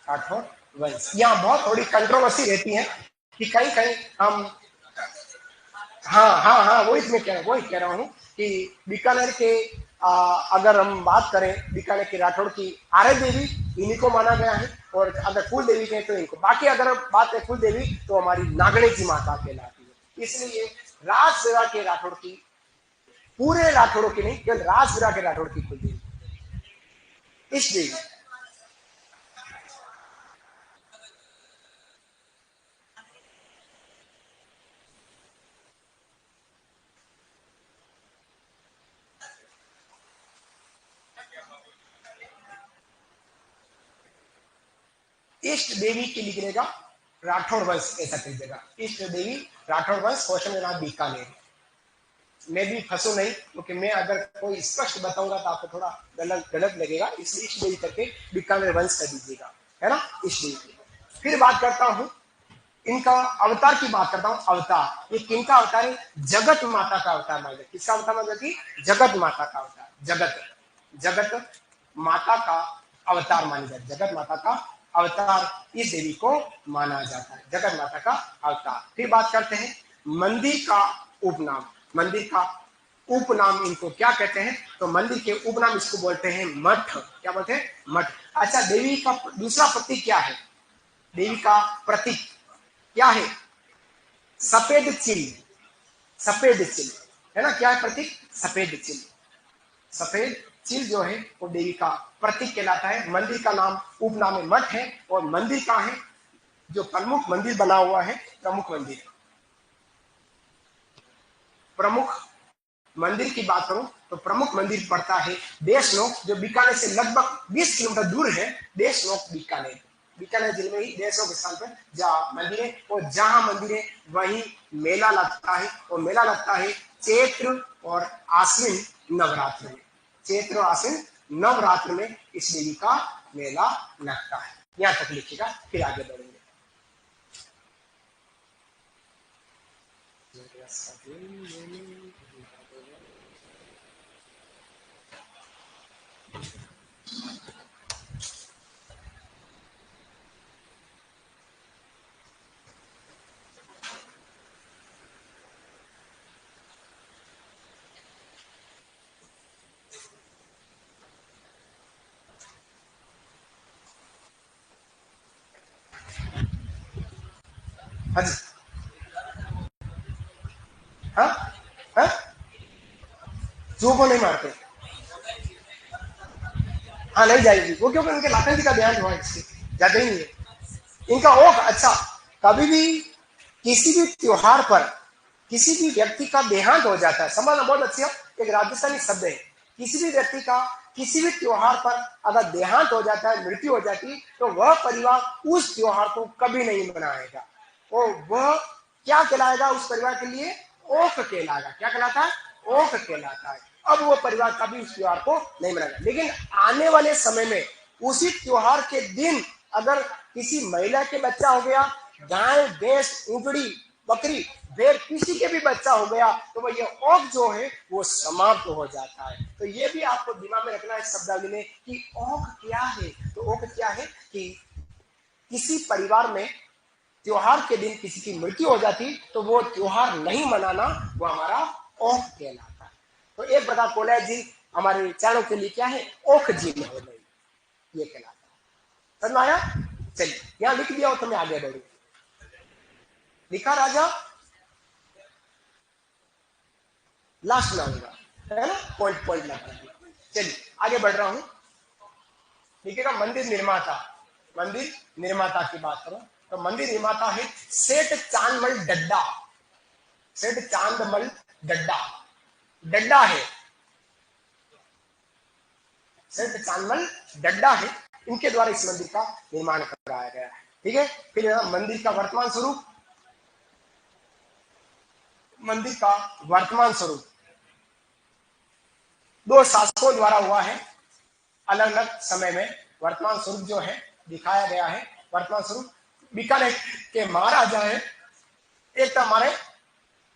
राठौड़ वंश। यहाँ बहुत थोड़ी कंट्रोवर्सी रहती है कि कहीं कहीं हम, हाँ हाँ हाँ वही कह रहा हूँ कि बीकानेर के अगर हम बात करें बीकानेर की राठौड़ की आर्य देवी इन्हीं को माना गया है, और अगर कुल देवी कहें तो इनको। बाकी अगर बात है कुल देवी तो हमारी नागणे की माता कहलाती है। इसलिए राजसेवा के राठौड़ की, पूरे राठौड़ों की नहीं, केवल राजसेवा के राठौड़ की कुल देवी इस देवी। इष्ट देवी की लिखिएगा राठौड़ वंश, ऐसा कीजिएगा इष्ट देवी राठौड़ वंश, क्वेश्चन नाम बीकानेर। मैं भी फंसू नहीं, क्योंकि मैं अगर कोई स्पष्ट बताऊंगा तो आपको थोड़ा गलत गलत लगेगा, इसलिए इष्ट देवी करके बीकानेर वंश कर दीजिएगा, है ना, इष्ट देवी। फिर बात करता हूँ इनका अवतार की बात करता हूँ। अवतार ये किनका अवतार है? जगत माता का अवतार माना। किसका अवतार माना? जगत माता का अवतार, जगत जगत माता का अवतार मानी जाती, जगत माता का अवतार इस देवी को माना जाता है, जगत माता का अवतार। फिर बात करते हैं मंदिर का उपनाम। मंदिर का उपनाम इनको क्या कहते हैं? तो मंदिर के उपनाम इसको बोलते हैं मठ। क्या बोलते हैं? मठ। अच्छा, देवी का दूसरा प्रतीक क्या है? देवी का प्रतीक क्या है? सफेद चिल, सफेद चिल, है ना। क्या है प्रतीक? सफेद चिल। सफेद चिल जो है वो देवी का प्रतीक कहलाता है। मंदिर का नाम उपनाम में मठ है, और मंदिर कहाँ है? जो प्रमुख मंदिर बना हुआ है, प्रमुख मंदिर, प्रमुख मंदिर की बात करूं तो प्रमुख मंदिर पड़ता है देशनोक, जो बीकानेर से लगभग 20 किलोमीटर दूर है। देशनोक बीकानेर, बीकानेर जिले में ही देशनोक स्थान पर जहाँ मंदिर है, और जहाँ मंदिर है वहीं मेला लगता है। और मेला लगता है चैत्र और आश्विन नवरात्र में। चैत्र और आश्विन नवरात्र में इस देवी का मेला लगता है। यहाँ तक लिखिएगा, फिर आगे बढ़ेंगे। हाँ जी, हाँ हाँ, चूहों को नहीं मारते। हाँ नहीं जाएगी वो, क्योंकि उनके लाखन जी का ध्यान हुआ, इससे जाते ही नहीं है इनका ओख। अच्छा, कभी भी किसी भी त्योहार पर किसी भी व्यक्ति का देहांत हो जाता है, समझना बहुत अच्छी है, एक राजस्थानी शब्द है। किसी भी व्यक्ति का किसी भी त्योहार पर अगर देहांत हो जाता है, मृत्यु हो जाती है, तो वह परिवार उस त्योहार को कभी नहीं मनाएगा। और वह क्या कहलाएगा उस परिवार के लिए? ओख कहलाएगा। क्या कहलाता है? ओख कहलाता है। अब वो परिवार कभी उस त्योहार को नहीं मनाएगा। लेकिन आने वाले समय में उसी त्योहार के दिन अगर किसी महिला के बच्चा हो गया, गाय, भैंस, ऊँटड़ी, बकरी, भेड़, किसी के भी बच्चा हो गया, तो वो ये ओख जो है वो समाप्त हो जाता है। तो ये भी आपको दिमाग में रखना है शब्दावली में कि ओख क्या है। तो ओख क्या है कि किसी परिवार में त्योहार के दिन किसी की मृत्यु हो जाती, तो वो त्योहार नहीं मनाना, वो हमारा ओख कहलाता है। तो एक प्रकार कोलैज जी हमारे चरणों के लिए क्या है? ओख जी में हो गई, ये कहलाता है। समझ में आया? चलिए, यहां लिख दिया हो तो मैं आगे बढ़ू। लिखा राजा, लास्ट में आऊंगा, है ना, पॉइंट पॉइंट लगा। चलिए आगे बढ़ रहा हूं। लिखेगा मंदिर निर्माता। मंदिर निर्माता की बात करो तो मंदिर निर्माता है सेठ चांदमल डड्डा। सेठ चांदमल डड्डा, डड्डा है, सेठ चांदमल डड्डा है, इनके द्वारा इस मंदिर का निर्माण कराया गया है। ठीक है, फिर मंदिर का वर्तमान स्वरूप। मंदिर का वर्तमान स्वरूप दो शासकों द्वारा हुआ है, अलग अलग समय में। वर्तमान स्वरूप जो है दिखाया गया है। वर्तमान स्वरूप बीकानेर के महाराजा है, एक तो हमारे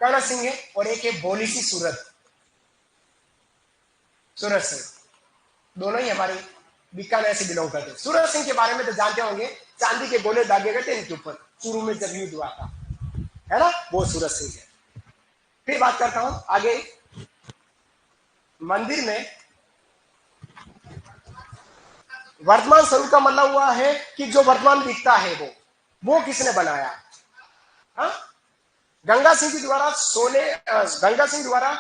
कर्ण सिंह है और एक है भोली सी सूरत, सूरत सिंह। दोनों ही हमारे बीकानेर से बिलोंग करते हैं। सूरत सिंह के बारे में तो जानते होंगे, चांदी के गोले दागे गए थे इनके ऊपर चूरू में जब युद्ध हुआ था, है ना, वो सूरत सिंह है। फिर बात करता हूं आगे। मंदिर में वर्तमान स्वरूप का मतलब हुआ है कि जो वर्तमान दिखता है वो किसने बनाया? हा? गंगा सिंह जी द्वारा गंगा सिंह द्वारा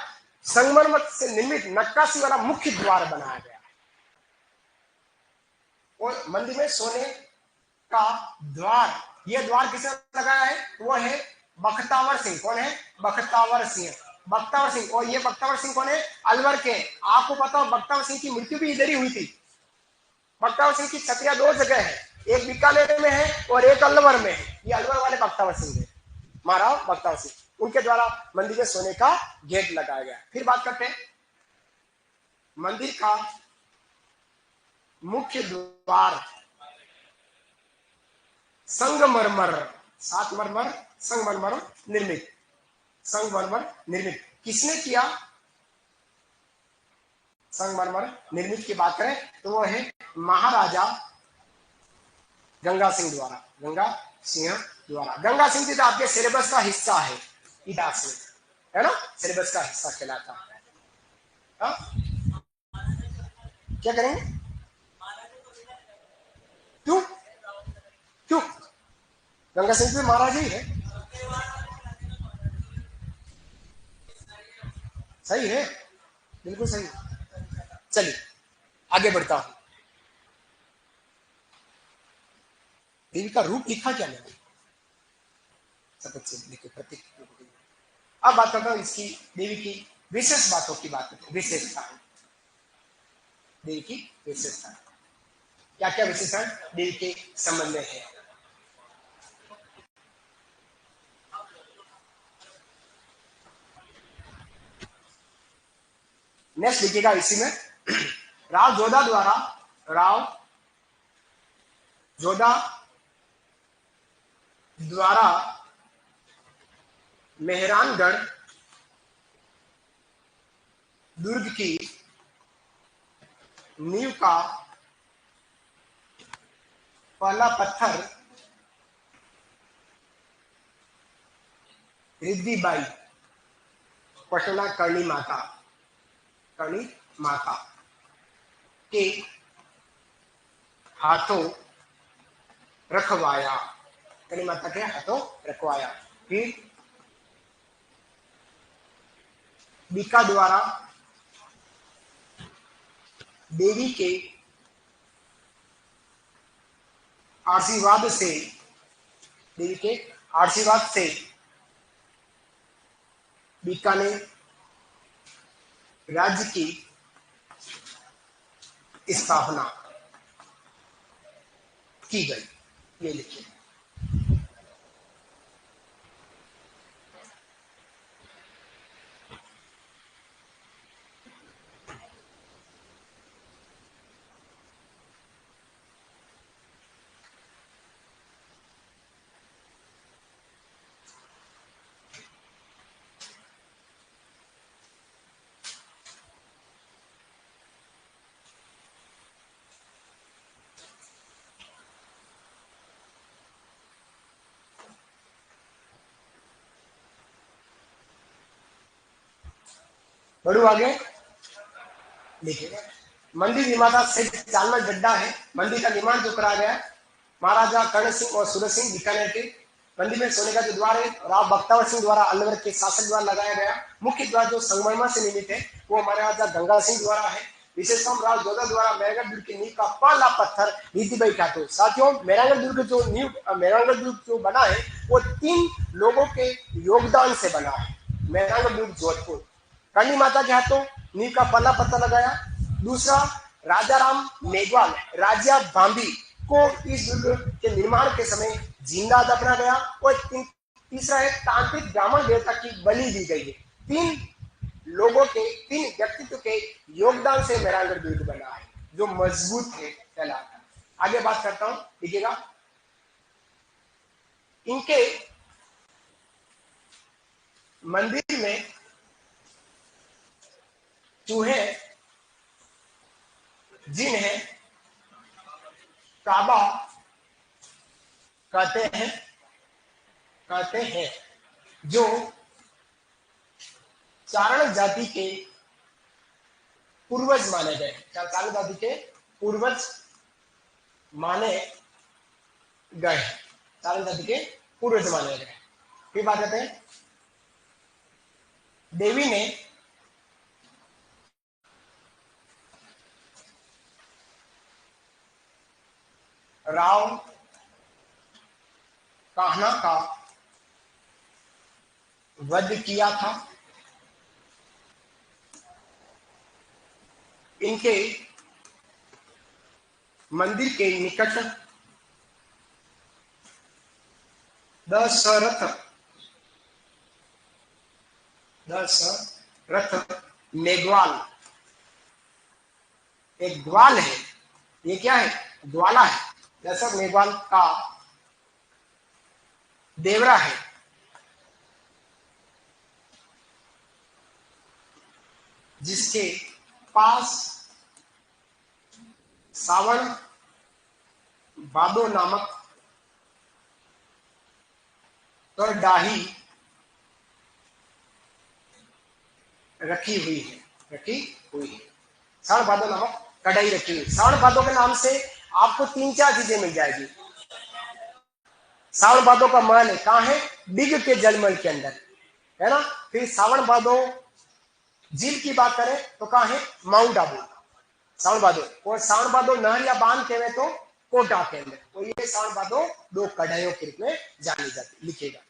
संगमरमर से निर्मित नक्काशी वाला मुख्य द्वार बनाया गया। और मंदिर में सोने का द्वार, यह द्वार किसने लगाया है? वो है बख्तावर सिंह। कौन है? बख्तावर सिंह। बख्तावर सिंह। और ये बख्तावर सिंह कौन है? अलवर के। आपको पता हो बख्तावर सिंह की मृत्यु भी इधर ही हुई थी। बख्तावर सिंह की छत्रियां दो जगह है, एक बीकानेर में है और एक अलवर में है। ये अलवर वाले बख्तावर सिंह है, महाराव बख्तावर सिंह। उनके द्वारा मंदिर में सोने का गेट लगाया गया। फिर बात करते हैं मंदिर का मुख्य द्वार संगमरमर, सातमरमर, संगमरमर निर्मित। संगमरमर निर्मित किसने किया? संगमरमर निर्मित की बात करें तो वो है महाराजा गंगा सिंह द्वारा। गंगा सिंह द्वारा। गंगा सिंह जी तो आपके सिलेबस का हिस्सा है इतिहास में, है ना, सिलेबस का हिस्सा कहलाता है। क्या करेंगे? क्यों? क्यों? गंगा सिंह जी महाराज ही है। सही है, बिल्कुल सही। चलिए आगे बढ़ता हूं। देवी का रूप लिखा क्या मैंने? सब अच्छे लिखे प्रतीक। अब बात करता हूं इसकी देवी की विशेष बातों की बात करते हैं, विशेषता दिल की विशेषता। क्या क्या विशेषण दिल के संबंध में है? नेक्स्ट लिखिएगा इसी में, राव जोधा द्वारा मेहरानगढ़ दुर्ग की नींव का पहला पत्थर रिद्धिबाई पटना करणी माता के हाथों रखवाया। करणी माता के हाथों रखवाया। फिर बीका द्वारा देवी के आशीर्वाद से बीकानेर राज्य की स्थापना की गई। ये लिखिए। बढ़ू आगे। देखिए, मंदिर निर्माता से चालमल गड्ढा है। मंदिर का निर्माण जो कराया गया महाराजा कर्ण सिंह और सूरज सिंह बीकानेर के। मंदिर में सोने का जो द्वार है राव बख्तावर सिंह द्वारा अलवर के शासक द्वारा लगाया गया। मुख्य द्वार जो संगमरमर से निर्मित है वो महाराजा गंगा सिंह द्वारा है। विशेषतम राव जोधा द्वारा मेहरानगढ़ दुर्ग की नींव का पहला पत्थर रिद्धिबाई के हाथों। साथियों, मेहरानगढ़ दुर्ग जो बना है वो 3 लोगों के योगदान से बना है। मेहरानगढ़ दुर्ग जोधपुर करणी माता के हाथों नींव का पहला पत्थर लगाया। दूसरा, राजा राम मेघवाल राजा भांबी को इस दुर्ग के निर्माण के समय जिंदा दफना गया। और तीसरा है, तांत्रिक ब्राह्मण देवता की बलि दी गई है। 3 व्यक्तित्व के योगदान से मेहरानगढ़ दुर्ग बना है जो मजबूत है, कहलाता है। आगे बात करता हूं, देखिएगा। इनके मंदिर में चूहे जिन्हें काबा कहते हैं जो चारण जाति के पूर्वज माने गए। चारण जाति के पूर्वज माने गए। चारण जाति के पूर्वज माने गए। फिर बात करते हैं, देवी ने राव कान्हा का वध किया था। इनके मंदिर के निकट दशरथ मेघवाल एक ग्वाल है। ये क्या है? ग्वाला है। दशरथ मेघवाल का देवरा है। जिसके पास सावन बादो नामक करडाही रखी हुई है। सावन बादो नामक कढ़ाई रखी हुई। सावन बादो के नाम से आपको 3-4 चीजें मिल जाएगी। सावन बादो का महल है, कहाँ है? डिग के जलमहल के अंदर, है ना। फिर सावन बादो झील की बात करें तो कहाँ है? माउंट आबू। सावन बादो और सावन बादो नहर या बांध के में तो कोटा के अंदर। तो ये सावन बादो 2 कढ़ाइयों के रूप में जानी जाती। लिखिएगा।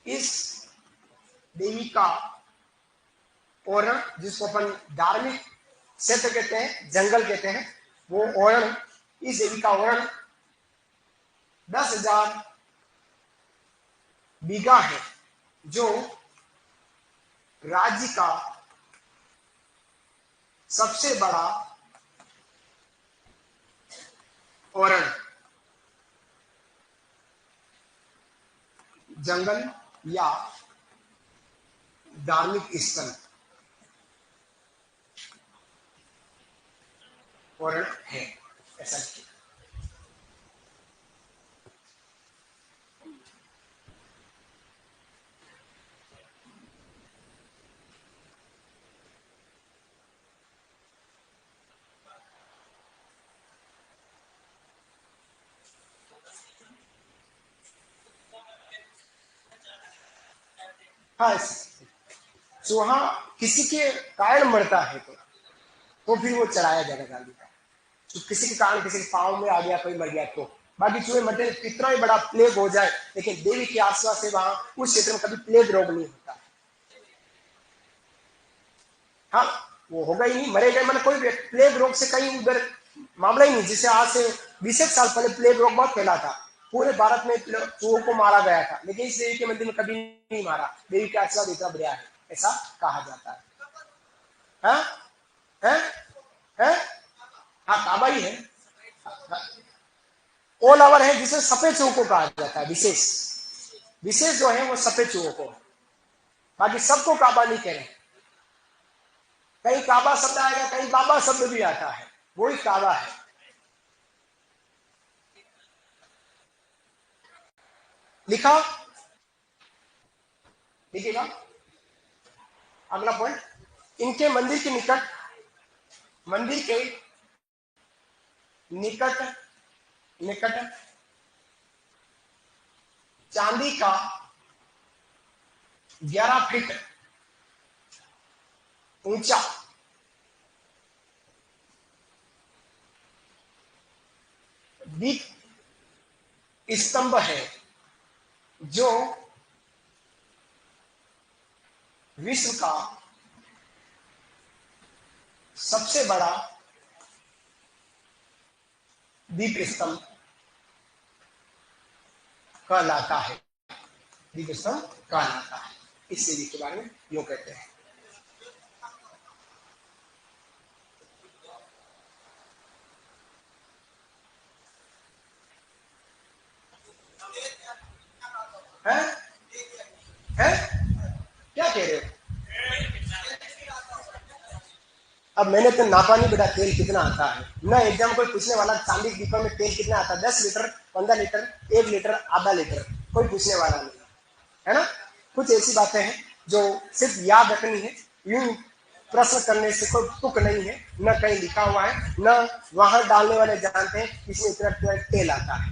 इस देवी का ओरण, जिसको अपन धार्मिक क्षेत्र कहते हैं, जंगल कहते हैं, वो ओरण, इस देवी का ओरण 10,000 बीघा है, जो राज्य का सबसे बड़ा ओरण, जंगल या धार्मिक स्थल ओरण है, ऐसा लिखिए। हाँ, चूहा किसी के कारण मरता है तो फिर वो चढ़ाया जाएगा गांधी का। तो किसी के कारण, किसी के पाँव में आ गया, कोई मर गया तो। बाकी चूहे मरते, कितना ही बड़ा प्लेग हो जाए, लेकिन देवी के आसपास से वहां उस क्षेत्र में कभी प्लेग रोग नहीं होता। हाँ, वो होगा ही नहीं, मरेगा, मतलब कोई प्लेग रोग से कहीं उधर मामला ही नहीं। जिसे आज से 20 साल पहले प्लेग रोग बहुत फैला था, पूरे भारत में चूहों को मारा गया था, लेकिन इस देवी के मंदिर में कभी नहीं मारा। देवी का आशीर्वाद इतना बढ़िया है, ऐसा कहा जाता है। हाँ है, है? हाँ, काबा ही है। ऑल ओवर है, जिसे सफेद चूहों को कहा जाता है। विशेष विशेष जो है वो सफेद चूहों को, बाकी सबको काबा नहीं कह रहे। कहीं काबा शब्द आएगा, कहीं बाबा शब्द भी आता है, वही काबा है। लिखा, लिखिएगा। अगला पॉइंट, इनके मंदिर के निकट, मंदिर के निकट निकट चांदी का 11 फीट ऊंचा दीप स्तंभ है, जो विश्व का सबसे बड़ा दीप स्तंभ कहलाता है। दीप स्तंभ कहलाता है, इस देवी के बारे में यूं कहते हैं। है? है? क्या कह रहे हो? अब मैंने तो नापा नहीं बेटा, तेल कितना आता है ना। एग्जाम कोई पूछने वाला, चांदी के दीपक में तेल कितना आता है, 10 लीटर, 15 लीटर, 1 लीटर, आधा लीटर, कोई पूछने वाला नहीं है ना। कुछ ऐसी बातें हैं जो सिर्फ याद रखनी है, यूं प्रश्न करने से कोई तुक नहीं है, न कहीं लिखा हुआ है, न वहां डालने वाले जानते हैं इसमें इतना तेल आता है।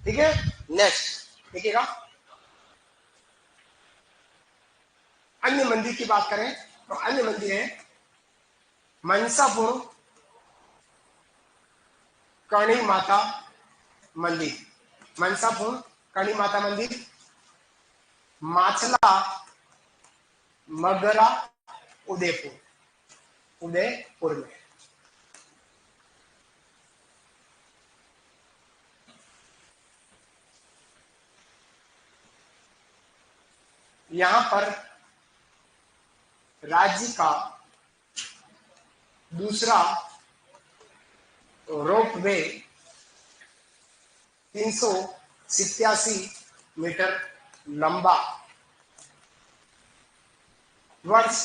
ठीक है, नेक्स्ट देखिएगा। अन्य मंदिर की बात करें तो अन्य मंदिर है मनसापुर कर्णी माता मंदिर, मनसापुर कर्णी माता मंदिर, माछला मगरा उदयपुर, उदयपुर में। यहां पर राज्य का दूसरा रोपवे 387 मीटर लंबा वर्ष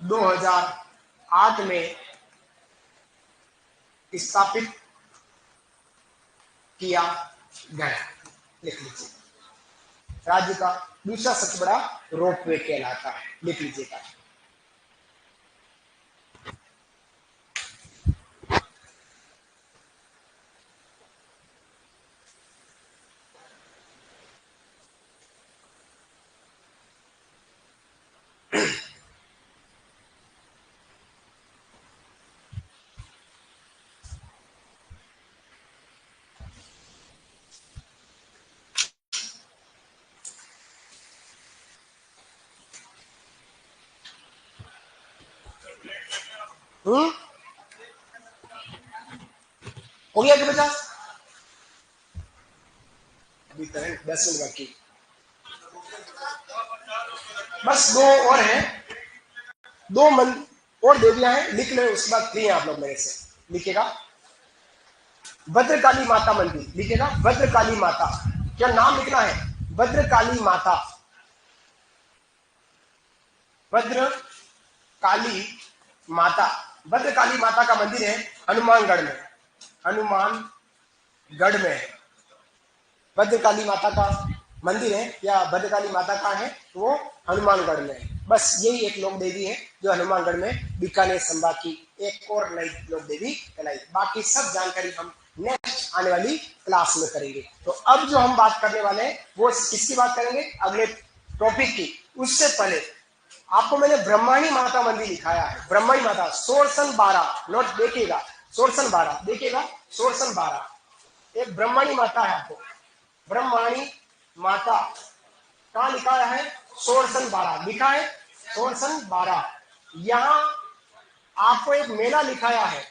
2008 में स्थापित किया गया। लिख लीजिए, राज्य का दूसरा सबसे बड़ा रोपवे कहलाता है, लिख लीजिएगा। हो गया कि 50? अभी करंट 10 मिनट बाकी, बस दो और हैं, दो मन और देवियां हैं, लिख लो, उसके बाद फ्री हैं आप लोग मेरे से। लिखेगा भद्रकाली माता मंदिर, लिखेगा भद्रकाली माता, क्या नाम लिखना है? भद्रकाली माता, भद्रकाली माता। भद्रकाली माता का मंदिर है हनुमानगढ़ में, हनुमानगढ़ में है भद्रकाली माता का मंदिर है, या भद्रकाली माता का है तो वो हनुमानगढ़ में है। बस यही एक लोक देवी है जो हनुमानगढ़ में बीकानेर संभाग की एक और नई लोक देवी कहलाई। बाकी सब जानकारी हम नेक्स्ट आने वाली क्लास में करेंगे। तो अब जो हम बात करने वाले हैं वो किसकी बात करेंगे? अगले टॉपिक की। उससे पहले आपको मैंने ब्रह्माणी माता मंदिर दिखाया है, ब्रह्माणी माता सोरसन 12, नोट देखिएगा, सोरसन 12 देखिएगा, सोरसन 12 एक ब्रह्माणी माता है। आपको ब्रह्माणी माता कहाँ लिखा है? सोरसन 12 लिखा है, सोरसन 12। यहां आपको एक मेला लिखाया है,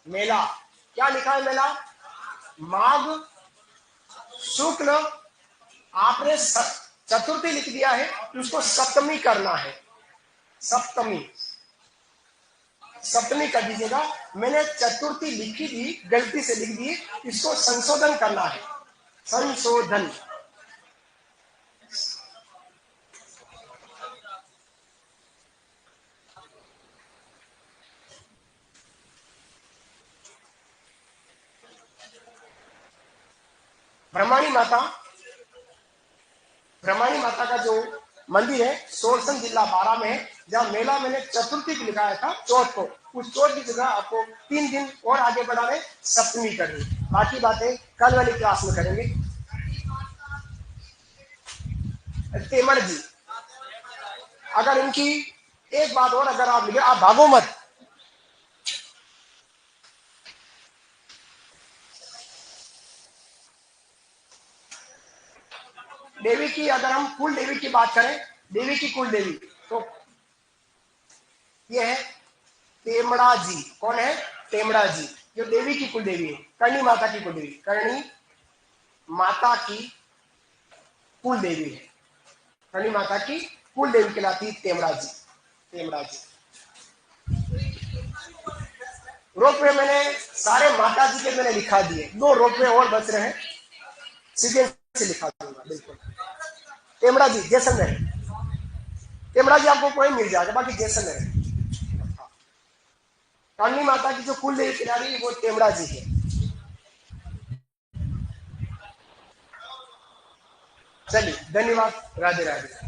मेला क्या लिखा है? मेला माघ शुक्ल, आपने चतुर्थी लिख दिया है, उसको सप्तमी करना है, सप्तमी, सप्तमी कर दीजिएगा। मैंने चतुर्थी लिखी थी, गलती से लिख दी, इसको संशोधन करना है, संशोधन। ब्रह्माणी माता, ब्रह्माणी माता का जो मंदिर है सोरसन जिला 12 में है, जहां मेला मैंने चतुर्थी को लिखाया था, चौथ को, उस चौथ की जगह आपको 3 दिन और आगे बढ़ाने सप्तमी करनी। बाकी बातें कल वाली क्लास में करेंगे। तेमड़ जी, अगर इनकी एक बात और, अगर आप लिखे, आप भागो मत, देवी की अगर हम कुल देवी की बात करें, देवी की कुल देवी तो ये है तेमड़ा जी। कौन है? तेमड़ा जी, जो देवी की कुल देवी है, करणी माता की कुल देवी, करणी माता की कुल देवी है, करणी माता की कुल देवी कहलाती तेमड़ा जी, तेमड़ा जी। रोपवे मैंने सारे माता जी के मैंने लिखा दिए, 2 रोपवे और बच रहे हैं, सीधे से लिखा दूंगा बिल्कुल। तेमड़ा जी जैसलमेर, तेमड़ा जी आपको कोई मिल जाएगा, बाकी जैसलमेर। करणी माता की जो कुल देवी किनारी है वो तेमड़ा जी है। चलिए धन्यवाद, राधे राधे।